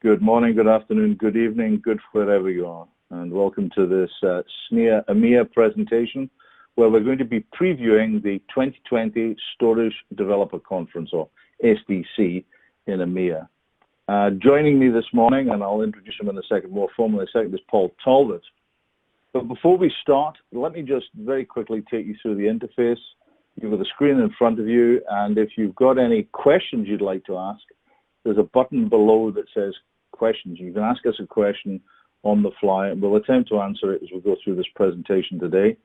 Good morning, good afternoon, good evening, good wherever you are, and welcome to this SNIA EMEA presentation, where we're going to be previewing the 2020 Storage Developer Conference, or SDC, in EMEA. Joining me this morning, and I'll introduce him in a second, more formally in a second, is Paul Talbot. But before we start, let me just very quickly take you through the interface. You've got the screen in front of you, and if you've got any questions you'd like to ask, there's a button below that says questions. You can ask us a question on the fly, and we'll attempt to answer it as we go through this presentation today.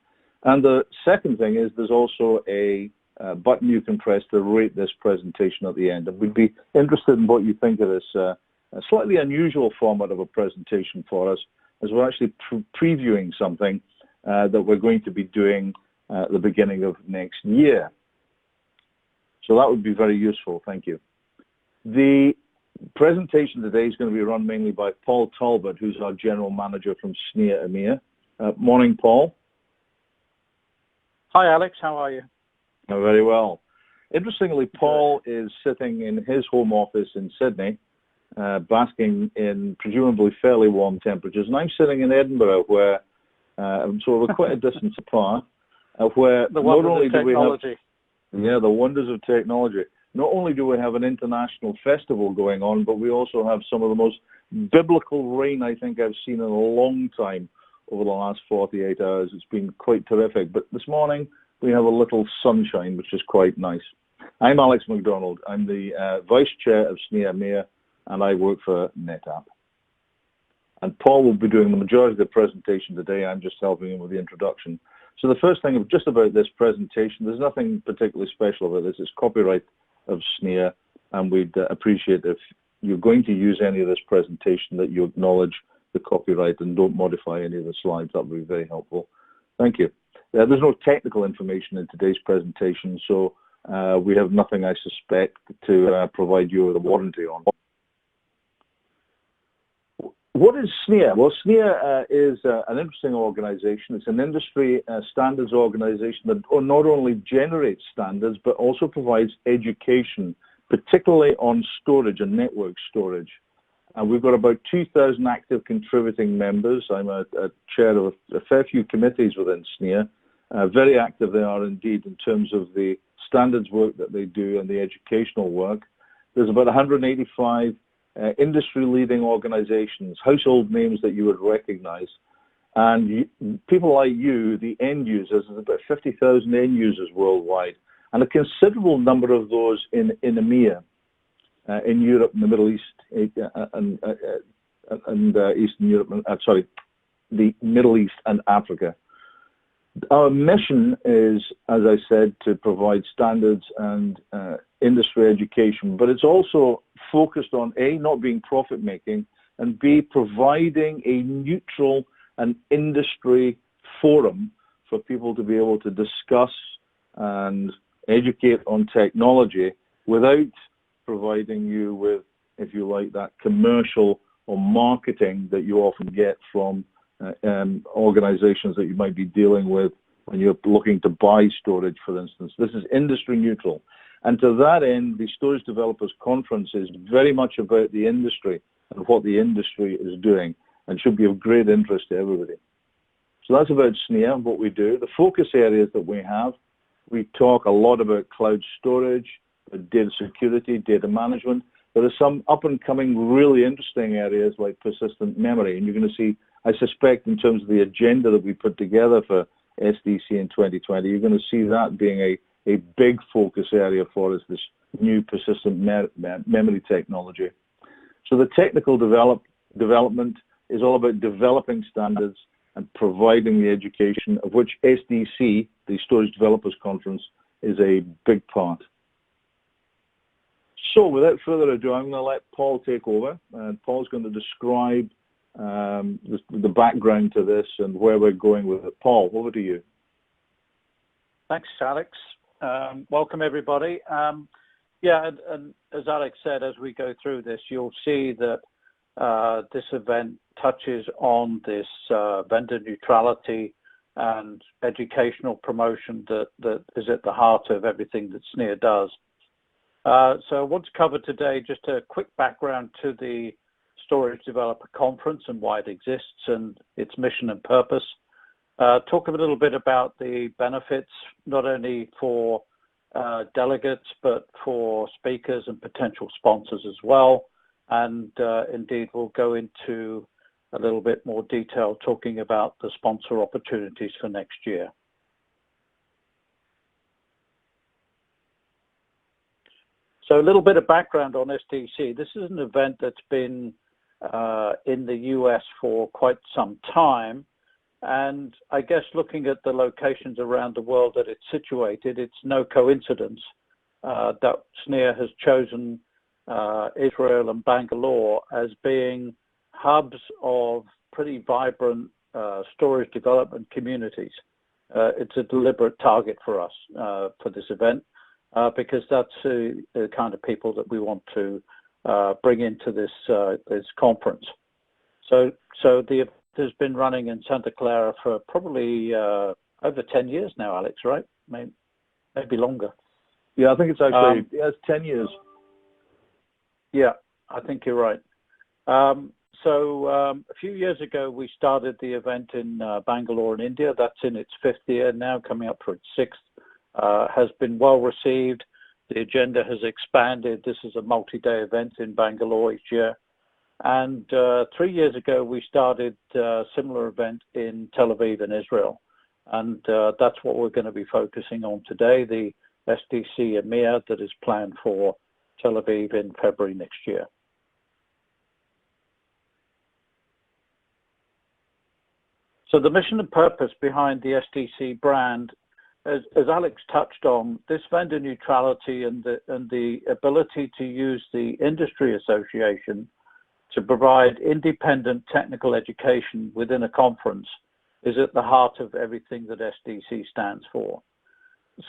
And the second thing is there's also a button you can press to rate this presentation at the end. And we'd be interested in what you think of this a slightly unusual format of a presentation for us, as we're actually previewing something that we're going to be doing at the beginning of next year. So that would be very useful. Thank you. The presentation today is going to be run mainly by Paul Talbot, who's our General Manager from SNIA EMEA. Morning, Paul. Hi, Alex. How are you? Oh, very well. Interestingly, Paul is sitting in his home office in Sydney, basking in presumably fairly warm temperatures, and I'm sitting in Edinburgh, where so we're quite a distance apart, where the wonders of technology. The wonders of technology. Not only do we have an international festival going on, but we also have some of the most biblical rain I think I've seen in a long time over the last 48 hours. It's been quite terrific. But this morning, we have a little sunshine, which is quite nice. I'm Alex McDonald. I'm the Vice Chair of SNIA EMEA, and I work for NetApp. And Paul will be doing the majority of the presentation today. I'm just helping him with the introduction. So the first thing just about this presentation, there's nothing particularly special about this. It's copyright of SNIA, and we'd appreciate if you're going to use any of this presentation that you acknowledge the copyright and don't modify any of the slides. That would be very helpful. Thank you. There's no technical information in today's presentation, so we have nothing, I suspect, to provide you with a warranty on. What is SNIA? Well, SNIA is an interesting organization. It's an industry standards organization that not only generates standards, but also provides education, particularly on storage and network storage. And we've got about 2,000 active contributing members. I'm a chair of a fair few committees within SNIA. Very active they are indeed in terms of the standards work that they do and the educational work. There's about 185 industry-leading organizations, household names that you would recognize. And people like you, the end users, there's about 50,000 end users worldwide, and a considerable number of those in EMEA, in Europe and the Middle East, and Eastern Europe, the Middle East and Africa. Our mission is, as I said, to provide standards and industry education, but it's also focused on A, not being profit-making, and B, providing a neutral and industry forum for people to be able to discuss and educate on technology without providing you with, if you like, that commercial or marketing that you often get from organizations that you might be dealing with when you're looking to buy storage, for instance. This is industry neutral. And to that end, the Storage Developers Conference is very much about the industry and what the industry is doing, and should be of great interest to everybody. So that's about SNIA, what we do. The focus areas that we have, we talk a lot about cloud storage, data security, data management. There are some up-and-coming, really interesting areas like persistent memory, and you're going to see, I suspect, in terms of the agenda that we put together for SDC in 2020, you're going to see that being a big focus area for us, this new persistent memory technology. So the technical development is all about developing standards and providing the education, of which SDC, the Storage Developers Conference, is a big part. So without further ado, I'm going to let Paul take over, and Paul's going to describe the background to this and where we're going with it. Paul, over to you. Thanks, Alex. Welcome, everybody. And as Alex said, as we go through this, you'll see that this event touches on this vendor neutrality and educational promotion that is at the heart of everything that SNIA does. So I want to cover today just a quick background to the Storage Developer Conference and why it exists and its mission and purpose. Talk a little bit about the benefits, not only for delegates, but for speakers and potential sponsors as well. And indeed, we'll go into a little bit more detail talking about the sponsor opportunities for next year. So a little bit of background on SDC. This is an event that's been in the US for quite some time. And I guess looking at the locations around the world that it's situated, it's no coincidence that SNIA has chosen Israel and Bangalore as being hubs of pretty vibrant storage development communities. It's a deliberate target for us for this event because that's the kind of people that we want to bring into this conference. So the event has been running in Santa Clara for probably over 10 years now, Alex, right? Maybe longer. Yeah, I think it's actually, it's 10 years. Yeah, I think you're right. A few years ago, we started the event in Bangalore in India. That's in its 5th year now, coming up for its 6th. Has been well received. The agenda has expanded. This is a multi-day event in Bangalore each year. And 3 years ago, we started a similar event in Tel Aviv in Israel. And that's what we're going to be focusing on today, the SDC EMEA that is planned for Tel Aviv in February next year. So the mission and purpose behind the SDC brand, as Alex touched on, this vendor neutrality and the ability to use the industry association to provide independent technical education within a conference is at the heart of everything that SDC stands for.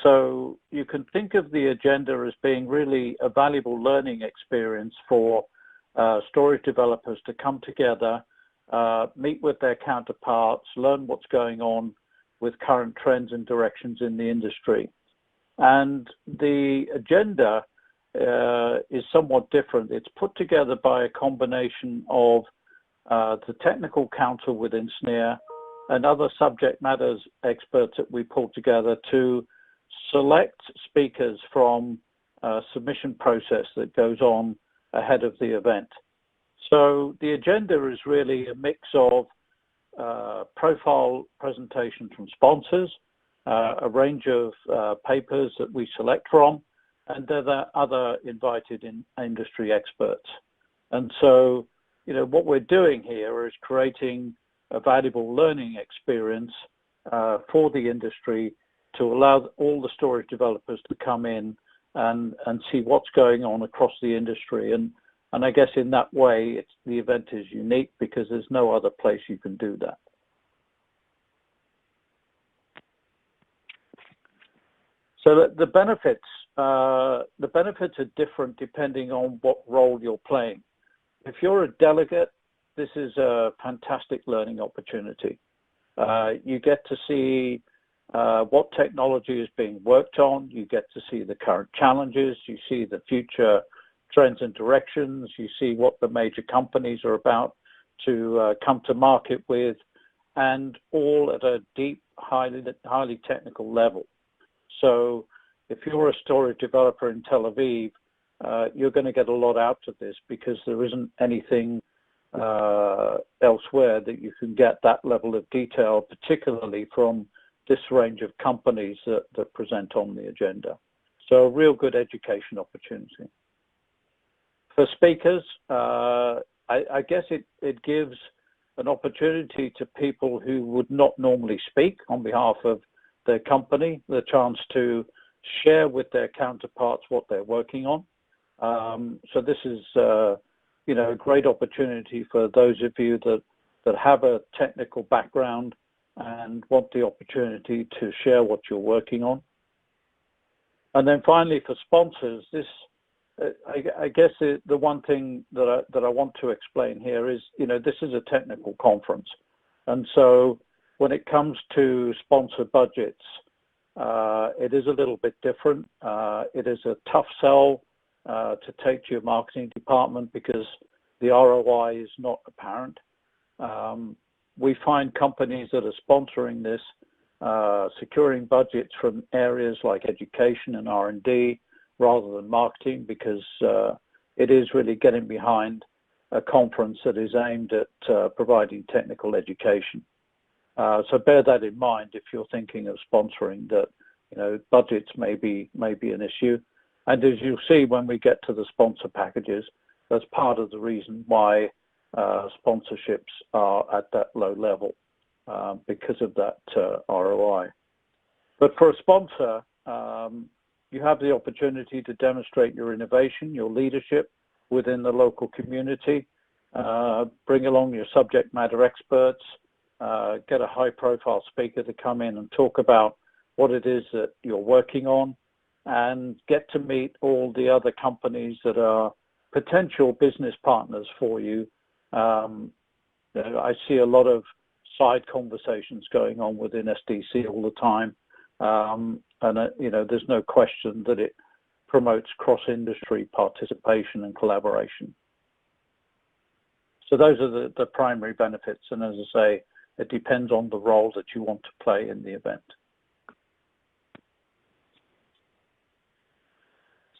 So you can think of the agenda as being really a valuable learning experience for storage developers to come together, meet with their counterparts, learn what's going on with current trends and directions in the industry. And the agenda is somewhat different. It's put together by a combination of the technical council within SNIA and other subject matters experts that we pulled together to select speakers from a submission process that goes on ahead of the event. So the agenda is really a mix of profile presentations from sponsors, a range of papers that we select from, and there are other invited industry experts. And so, what we're doing here is creating a valuable learning experience for the industry to allow all the storage developers to come in and see what's going on across the industry. And I guess in that way, the event is unique because there's no other place you can do that. So the benefits are different depending on what role you're playing. If you're a delegate, this is a fantastic learning opportunity. You get to see what technology is being worked on. You get to see the current challenges. You see the future trends and directions. You see what the major companies are about to come to market with, and all at a deep, highly technical level. So if you're a storage developer in Tel Aviv, you're going to get a lot out of this because there isn't anything elsewhere that you can get that level of detail, particularly from this range of companies that present on the agenda. So a real good education opportunity. For speakers, I guess it gives an opportunity to people who would not normally speak on behalf of their company, the chance to share with their counterparts what they're working on. So this is, a great opportunity for those of you that have a technical background and want the opportunity to share what you're working on. And then finally, for sponsors, this, I guess the one thing that I want to explain here is, this is a technical conference. And so when it comes to sponsor budgets, it is a little bit different. It is a tough sell to take to your marketing department because the ROI is not apparent. We find companies that are sponsoring this, securing budgets from areas like education and R&D rather than marketing, because it is really getting behind a conference that is aimed at providing technical education. So bear that in mind if you're thinking of sponsoring, that budgets may be an issue. And as you'll see when we get to the sponsor packages, that's part of the reason why sponsorships are at that low level, because of that ROI. But for a sponsor, you have the opportunity to demonstrate your innovation, your leadership within the local community, bring along your subject matter experts, get a high-profile speaker to come in and talk about what it is that you're working on, and get to meet all the other companies that are potential business partners for you. I see a lot of side conversations going on within SDC all the time, and there's no question that it promotes cross-industry participation and collaboration. So those are the primary benefits, and as I say, it depends on the role that you want to play in the event.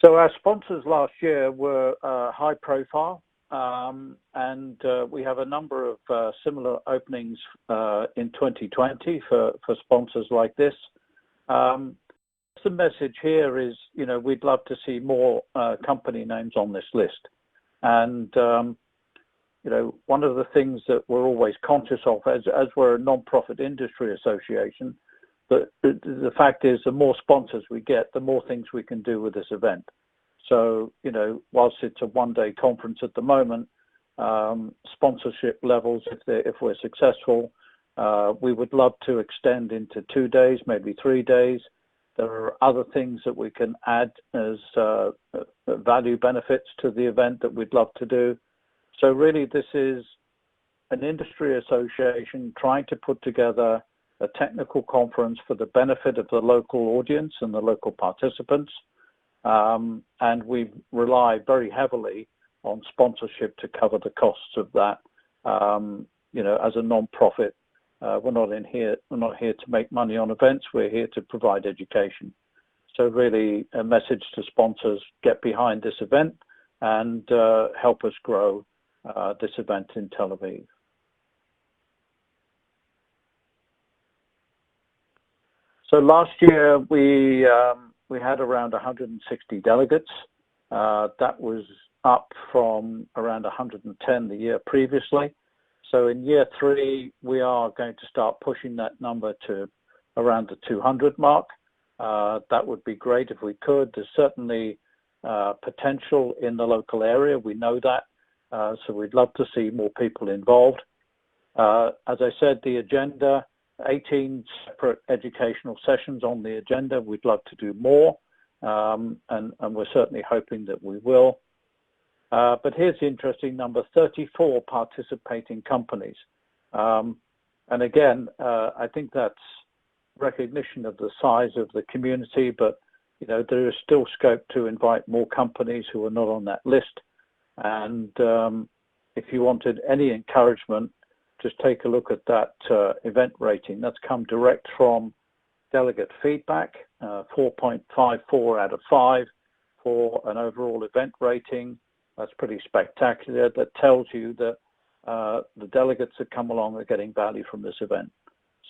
So our sponsors last year were high profile, and we have a number of similar openings in 2020 for sponsors like this. The message here is, we'd love to see more company names on this list. And, one of the things that we're always conscious of, as we're a non-profit industry association, the fact is the more sponsors we get, the more things we can do with this event. So, whilst it's a one-day conference at the moment, sponsorship levels, if we're successful, we would love to extend into 2 days, maybe 3 days. There are other things that we can add as value benefits to the event that we'd love to do. So really, this is an industry association trying to put together a technical conference for the benefit of the local audience and the local participants. And we rely very heavily on sponsorship to cover the costs of that. As a non-profit, we're not here to make money on events. We're here to provide education. So really, a message to sponsors: get behind this event and help us grow this event in Tel Aviv. So last year we had around 160 delegates. That was up from around 110 the year previously. So in year 3, we are going to start pushing that number to around the 200 mark. That would be great if we could. There's certainly potential in the local area. We know that. So we'd love to see more people involved. As I said, the agenda, 18 separate educational sessions on the agenda. We'd love to do more, and we're certainly hoping that we will. But here's the interesting number: 34 participating companies. And again, I think that's recognition of the size of the community, but there is still scope to invite more companies who are not on that list. And if you wanted any encouragement, just take a look at that event rating. That's come direct from delegate feedback, 4.54 out of 5 for an overall event rating. That's pretty spectacular. That tells you that the delegates that come along are getting value from this event.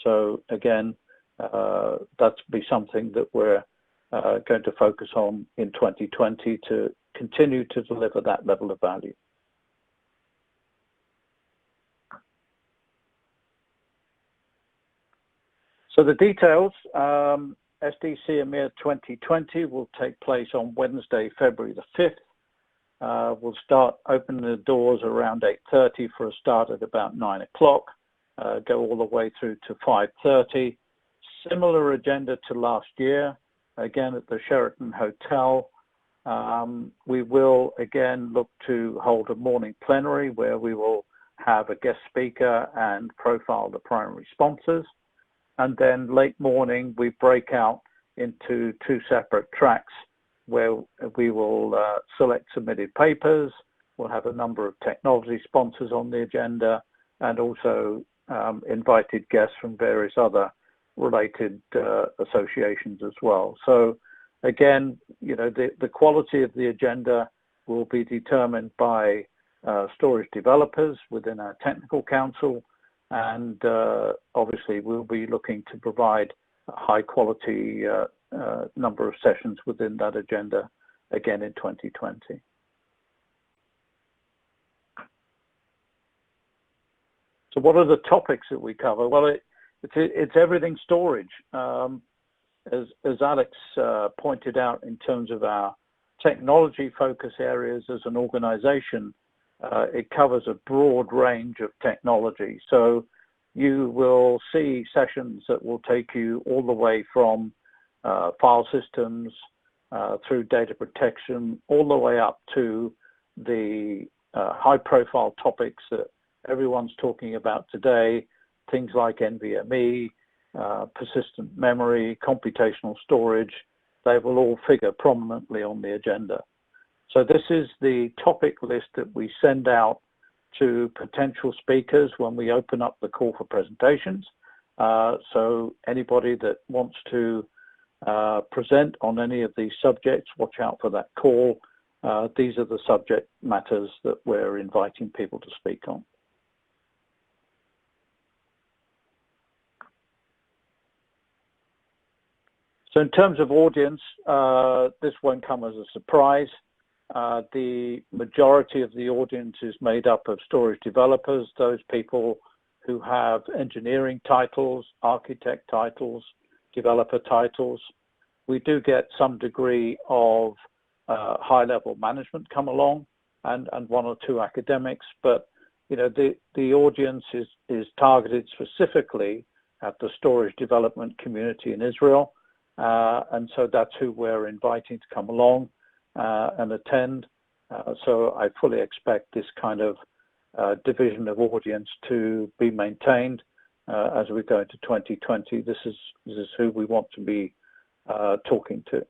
So again, that's be something that we're going to focus on in 2020 to continue to deliver that level of value. So the details, SDC EMEA 2020 will take place on Wednesday, February the 5th. We'll start opening the doors around 8:30 for a start at about 9 o'clock, go all the way through to 5:30. Similar agenda to last year, again at the Sheraton Hotel. We will again look to hold a morning plenary where we will have a guest speaker and profile the primary sponsors. And then late morning, we break out into 2 separate tracks where we will select submitted papers, We'll have a number of technology sponsors on the agenda, and also invited guests from various other related associations as well. So again, you know, the quality of the agenda will be determined by storage developers within our technical council, and obviously we'll be looking to provide a high quality number of sessions within that agenda again in 2020. So what are the topics that we cover? Well, it's everything storage. As Alex pointed out, in terms of our technology focus areas as an organization, it covers a broad range of technology. So you will see sessions that will take you all the way from file systems through data protection, all the way up to the high-profile topics that everyone's talking about today, things like NVMe, persistent memory, computational storage. They will all figure prominently on the agenda. So this is the topic list that we send out to potential speakers when we open up the call for presentations. So anybody that wants to present on any of these subjects, watch out for that call. These are the subject matters that we're inviting people to speak on. So in terms of audience, this won't come as a surprise. The majority of the audience is made up of storage developers, those people who have engineering titles, architect titles, developer titles. We do get some degree of high-level management come along, and one or two academics, but you know, the audience is targeted specifically at the storage development community in Israel. And so that's who we're inviting to come along and attend. So I fully expect this kind of division of audience to be maintained as we go into 2020. This is who we want to be talking to.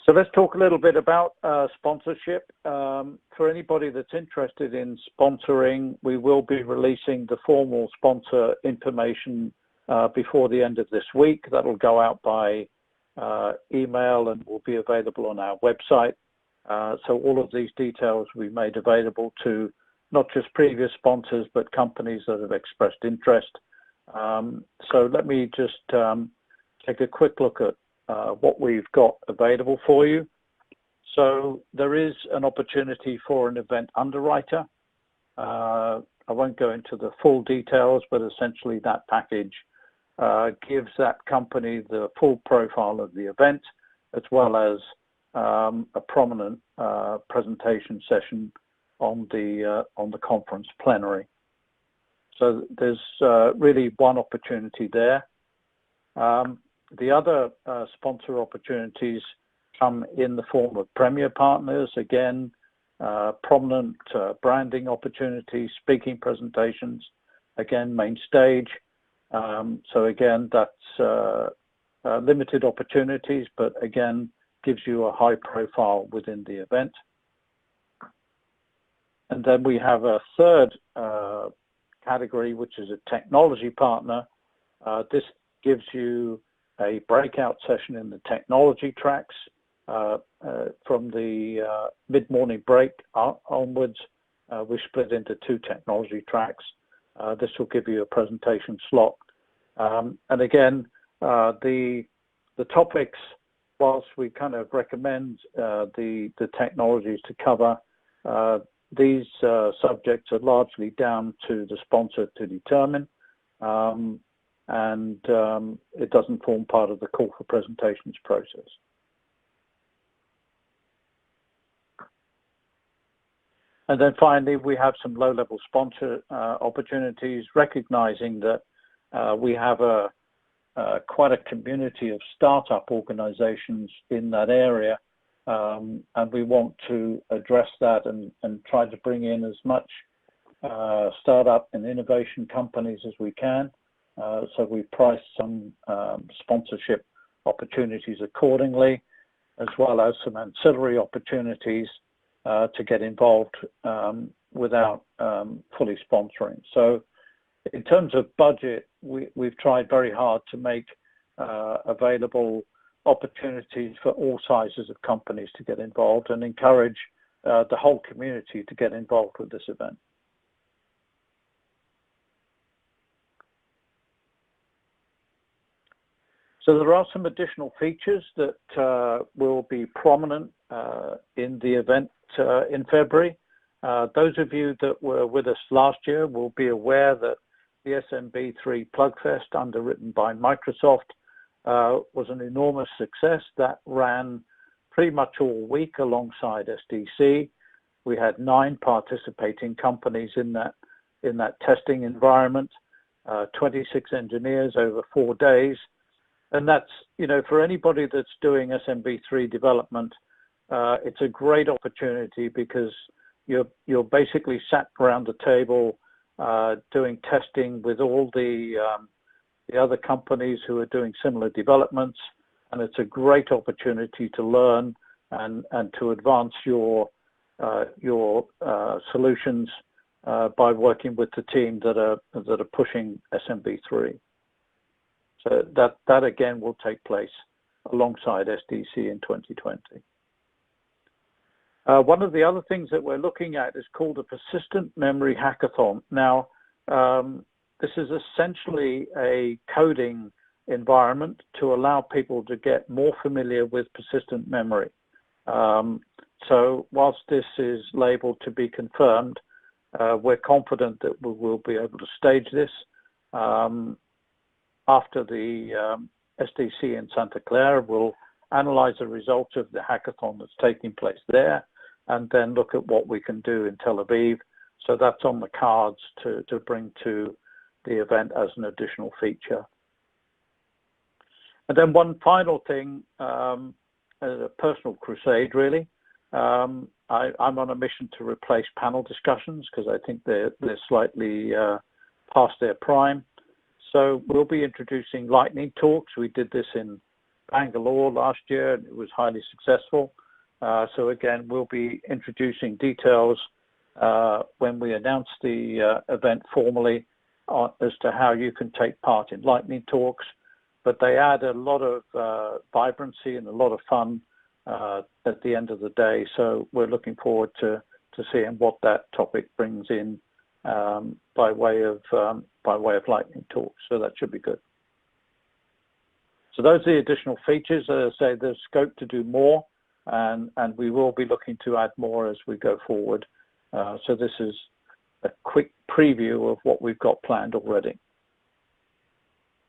So let's talk a little bit about sponsorship. For anybody that's interested in sponsoring, we will be releasing the formal sponsor information before the end of this week. That'll go out by email and will be available on our website. So all of these details will be made available to not just previous sponsors, but companies that have expressed interest. So let me just take a quick look at what we've got available for you. So there is an opportunity for an event underwriter. I won't go into the full details, but essentially that package gives that company the full profile of the event, as well as a prominent presentation session on the conference plenary. So there's really one opportunity there. The other sponsor opportunities come in the form of premier partners, again, prominent branding opportunities, speaking presentations, again, main stage. So again, that's limited opportunities, but again, gives you a high profile within the event. And then we have a third category, which is a technology partner. This gives you a breakout session in the technology tracks from the mid-morning break onwards. We split into two technology tracks. This will give you a presentation slot. And again, the topics, whilst we kind of recommend the technologies to cover, these subjects are largely down to the sponsor to determine. And it doesn't form part of the call for presentations process. And then finally, we have some low-level sponsor opportunities, recognizing that we have quite a community of startup organizations in that area, and we want to address that and try to bring in as much startup and innovation companies as we can. So we priced some sponsorship opportunities accordingly, as well as some ancillary opportunities to get involved without fully sponsoring. So in terms of budget, we've tried very hard to make available opportunities for all sizes of companies to get involved and encourage the whole community to get involved with this event. So there are some additional features that will be prominent in the event in February. Those of you that were with us last year will be aware that the SMB3 Plugfest, underwritten by Microsoft, was an enormous success that ran pretty much all week alongside SDC. We had 9 participating companies in that testing environment, 26 engineers over 4 days. And that's, you know, for anybody that's doing SMB3 development, it's a great opportunity because you're basically sat around the table doing testing with all the other companies who are doing similar developments, and it's a great opportunity to learn and to advance your solutions by working with the team that are pushing SMB3. So that again will take place alongside SDC in 2020. One of the other things that we're looking at is called a persistent memory hackathon. Now, this is essentially a coding environment to allow people to get more familiar with persistent memory. So whilst this is labeled to be confirmed, we're confident that we will be able to stage this after the SDC in Santa Clara. We'll analyze the results of the hackathon that's taking place there, and then look at what we can do in Tel Aviv. So that's on the cards to bring to the event as an additional feature. And then one final thing, as a personal crusade really, I'm on a mission to replace panel discussions because I think they're slightly past their prime. So we'll be introducing lightning talks. We did this in Bangalore last year and it was highly successful. So again, we'll be introducing details when we announce the event formally as to how you can take part in lightning talks. But they add a lot of vibrancy and a lot of fun at the end of the day. So we're looking forward to seeing what that topic brings in by way of lightning talks. So that should be good. So those are the additional features. As I say, there's scope to do more, and we will be looking to add more as we go forward. So this is a quick preview of what we've got planned already.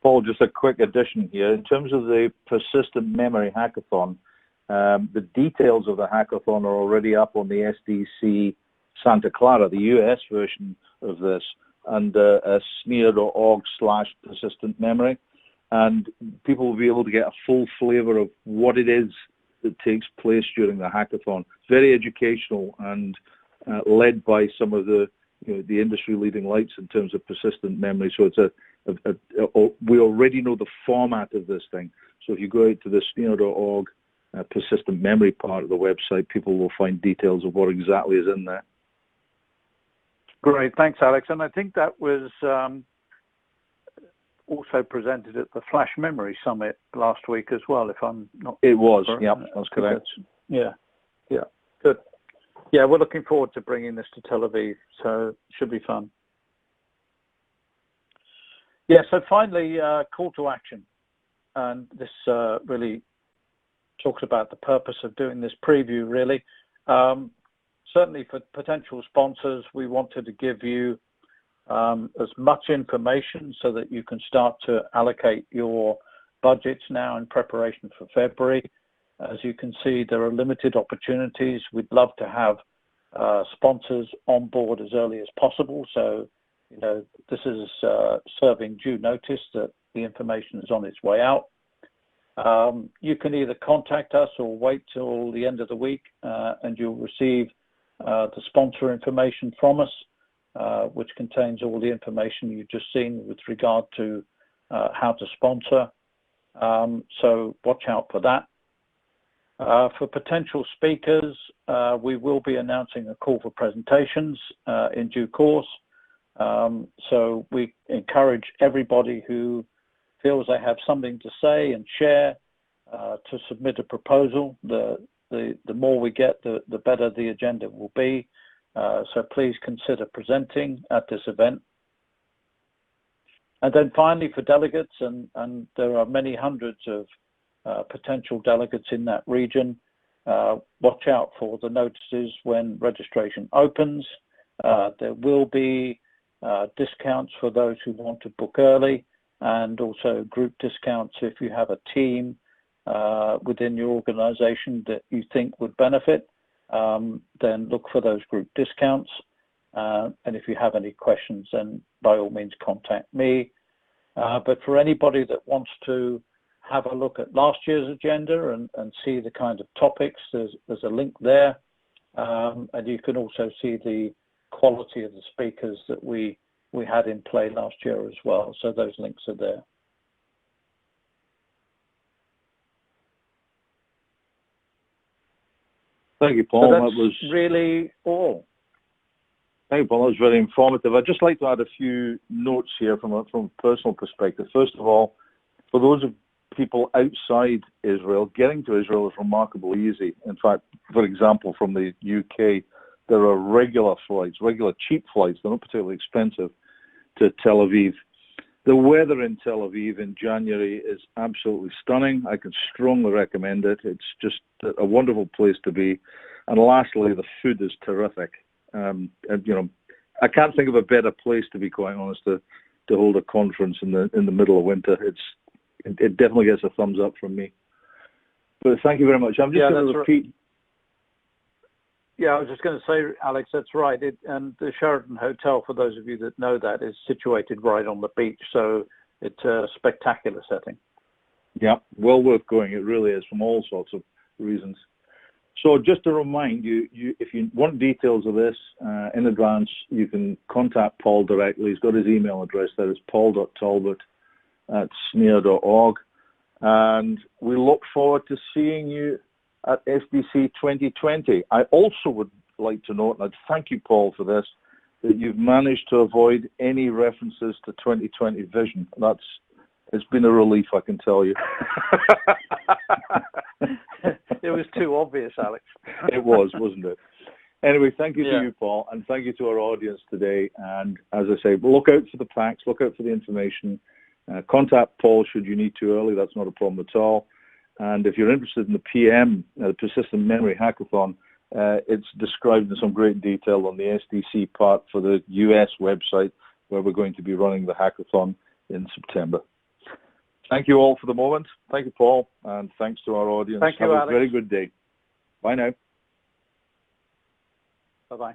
Paul, just a quick addition here. In terms of the persistent memory hackathon, the details of the hackathon are already up on the SDC Santa Clara, the US version of this, and SNIA.org/persistent memory. And people will be able to get a full flavor of what it is that takes place during the hackathon. It's very educational and led by some of the industry leading lights in terms of persistent memory. So it's we already know the format of this thing. So if you go out to the SNIA.org persistent memory part of the website, people will find details of what exactly is in there. Great, thanks, Alex. And I think that was also presented at the Flash Memory Summit last week as well, if I'm not. It was, yeah, that's correct. Yeah, good. Yeah, we're looking forward to bringing this to Tel Aviv, so it should be fun. Yeah, so finally, call to action. And this really talks about the purpose of doing this preview, really. Certainly for potential sponsors, we wanted to give you as much information so that you can start to allocate your budgets now in preparation for February. As you can see, there are limited opportunities. We'd love to have sponsors on board as early as possible. So, this is serving due notice that the information is on its way out. You can either contact us or wait till the end of the week and you'll receive the sponsor information from us, which contains all the information you've just seen with regard to how to sponsor. So watch out for that. For potential speakers, we will be announcing a call for presentations in due course. So we encourage everybody who feels they have something to say and share to submit a proposal. The more we get, the better the agenda will be. So please consider presenting at this event. And then finally, for delegates, and there are many hundreds of potential delegates in that region, watch out for the notices when registration opens. There will be discounts for those who want to book early, and also group discounts if you have a team within your organization that you think would benefit. Then look for those group discounts. And if you have any questions, then by all means contact me. But for anybody that wants to have a look at last year's agenda and see the kind of topics, there's a link there. And you can also see the quality of the speakers that we had in play last year as well. So those links are there. Thank you, Paul. So that's that was really all. Thank you, Paul. That was very informative. I'd just like to add a few notes here from a personal perspective. First of all, for those of people outside Israel, getting to Israel is remarkably easy. In fact, for example, from the UK, there are regular flights, regular cheap flights, they're not particularly expensive, to Tel Aviv. The weather in Tel Aviv in January is absolutely stunning. I can strongly recommend it. It's just a wonderful place to be. And lastly, the food is terrific. And, you know, I can't think of a better place, to be quite honest, to hold a conference in the middle of winter. It definitely gets a thumbs up from me. But thank you very much. I'm just going to repeat. Yeah, I was just going to say, Alex, that's right. And the Sheraton Hotel, for those of you that know that, is situated right on the beach. So it's a spectacular setting. Yeah, well worth going. It really is, from all sorts of reasons. So just to remind you, if you want details of this in advance, you can contact Paul directly. He's got his email address there. It's paul.talbot@SNIA.org. And we look forward to seeing you at SDC 2020. I also would like to note, and I'd thank you, Paul, for this, that you've managed to avoid any references to 2020 vision. It's been a relief, I can tell you. It was too obvious, Alex. It was, wasn't it? Anyway, thank you to you, Paul, and thank you to our audience today. And as I say, look out for the packs, look out for the information. Contact Paul should you need to early. That's not a problem at all. And if you're interested in the PM, the Persistent Memory Hackathon, it's described in some great detail on the SDC part for the US website, where we're going to be running the hackathon in September. Thank you all for the moment. Thank you, Paul, and thanks to our audience. Thank you, Have Alex. a very good day. Bye now. Bye-bye.